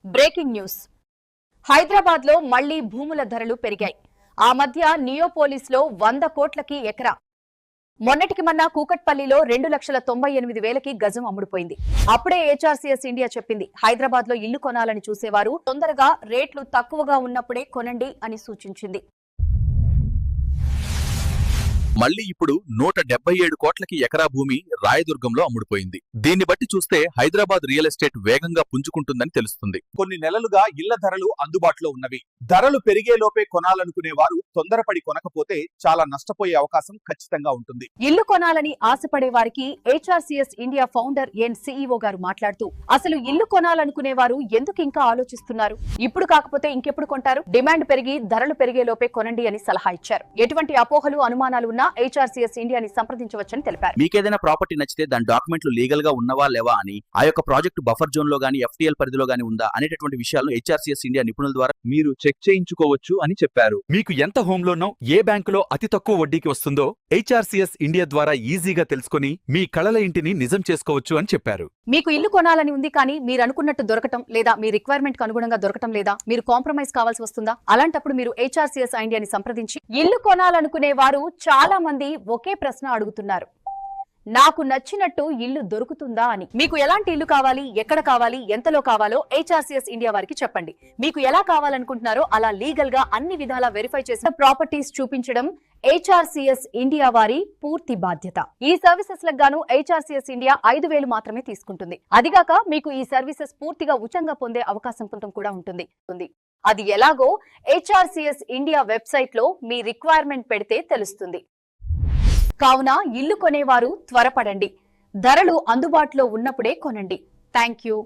Breaking news. Hyderabad లో మళ్లీ భూముల ధరలు పెరిగాయి. ఆ మధ్య నియోపోలిస్ లో 100 కోట్లకి ఎకరా, మొన్నటికి మొన్న కూకట్పల్లిలో 2,98,000కి గజం అమ్ముడుపోయింది. అప్పుడే హెచ్ఆర్సీఎస్ ఇండియా చెప్పింది, హైదరాబాద్ లో ఇల్లు కొనాలని చూసేవారు తొందరగా రేట్లు తక్కువగా ఉన్నప్పుడే కొనండి అని సూచించింది. మళ్లీ ఇప్పుడు 177 కోట్లకి ఎకరా భూమి రాయదుర్గంలో అమ్ముడుపోయింది. దీన్ని బట్టి చూస్తే హైదరాబాద్ రియల్ ఎస్టేట్ వేగంగా పుంజుకుంటుందని తెలుస్తుంది. కొన్ని నెలలుగా ఇళ్ల ధరలు అందుబాటులో ఉన్నవి. ధరలు పెరిగేలోపే కొనాలనుకునే వారు తొందరపడి కొనకపోతే చాలా నష్టపోయే అవకాశం ఖచ్చితంగా ఉంటుంది. ఇల్లు కొనాలని ఆశపడే వారికి హెచ్ఆర్సీఎస్ ఇండియా ఫౌండర్ అండ్ సీఈఓ గారు మాట్లాడుతూ, అసలు ఇల్లు కొనాలనుకునే వారు ఎందుకు ఇంకా ఆలోచిస్తున్నారు? ఇప్పుడు కాకపోతే ఇంకెప్పుడు కొంటారు? డిమాండ్ పెరిగి ధరలు పెరిగేలోపే కొనండి అని సలహా ఇచ్చారు. ఎటువంటి అపోహలు అనుమానాలు ఉన్నా హెచ్ఆర్సీఎస్ ఇండియాని సంప్రదించవచ్చని తెలిపారు. మీకేదైనా ప్రాపర్టీ నచ్చితే దాని డాక్యుమెంట్లు లీగల్ గా ఉన్నవా లేవా అని, ఆ యొక్క ప్రాజెక్టు బఫర్ జోన్ లో గానీ ఎఫ్టీఎల్ పరిధిలో గానీ ఉందా అనేటటువంటి విషయాలను హెచ్ఆర్సీఎస్ ఇండియా నిపుణుల ద్వారా మీరు చెక్ చేయించుకోవచ్చు అని చెప్పారు. మీకు ఎంత హోమ్ లోనో, ఏ బ్యాంకులో అతి తక్కువ వడ్డీకి వస్తుందో హెచ్ఆర్సీఎస్ ఇండియా ద్వారా ఈజీగా తెలుసుకుని మీ కలల ఇంటిని నిజం చేసుకోవచ్చు అని చెప్పారు. మీకు ఇల్లు కొనాలని ఉంది కానీ మీరు అనుకున్నట్టు దొరకటం లేదా మీ రిక్వైర్మెంట్ కు అనుగుణంగా దొరకటం లేదా, మీరు కాంప్రమైజ్ కావాల్సి వస్తుందా? అలాంటప్పుడు మీరు హెచ్ఆర్సీఎస్ ఇండియాని సంప్రదించి ఇల్లు కొనాలనుకునే వారు చాలా మంది ఒకే ప్రశ్న అడుగుతున్నారు, నాకు నచ్చినట్టు ఇల్లు దొరుకుతుందా అని. మీకు ఎలాంటి ఇల్లు కావాలి, ఎక్కడ కావాలి, ఎంతలో కావాలో హెచ్ఆర్సీఎస్ ఇండియా వారికి చెప్పండి. మీకు ఎలా కావాలనుకుంటున్నారో అలా లీగల్ గా అన్ని విధాలా వెరిఫై చేసిన ప్రాపర్టీస్ చూపించడం హెచ్ఆర్సీఎస్ ఇండియా వారి పూర్తి బాధ్యత. ఈ సర్వీసెస్ లకు గాను హెచ్ఆర్సీఎస్ ఇండియా 5,000 మాత్రమే తీసుకుంటుంది. అదిగాక మీకు ఈ సర్వీసెస్ పూర్తిగా ఉచితంగా పొందే అవకాశం కూడా ఉంటుంది. అది ఎలాగో హెచ్ఆర్సీఎస్ ఇండియా వెబ్సైట్ లో మీ రిక్వైర్మెంట్ పెడితే తెలుస్తుంది. కావున ఇల్లు కొనేవారు త్వరపడండి. ధరలు అందుబాటులో ఉన్నప్పుడే కొనండి. Thank you.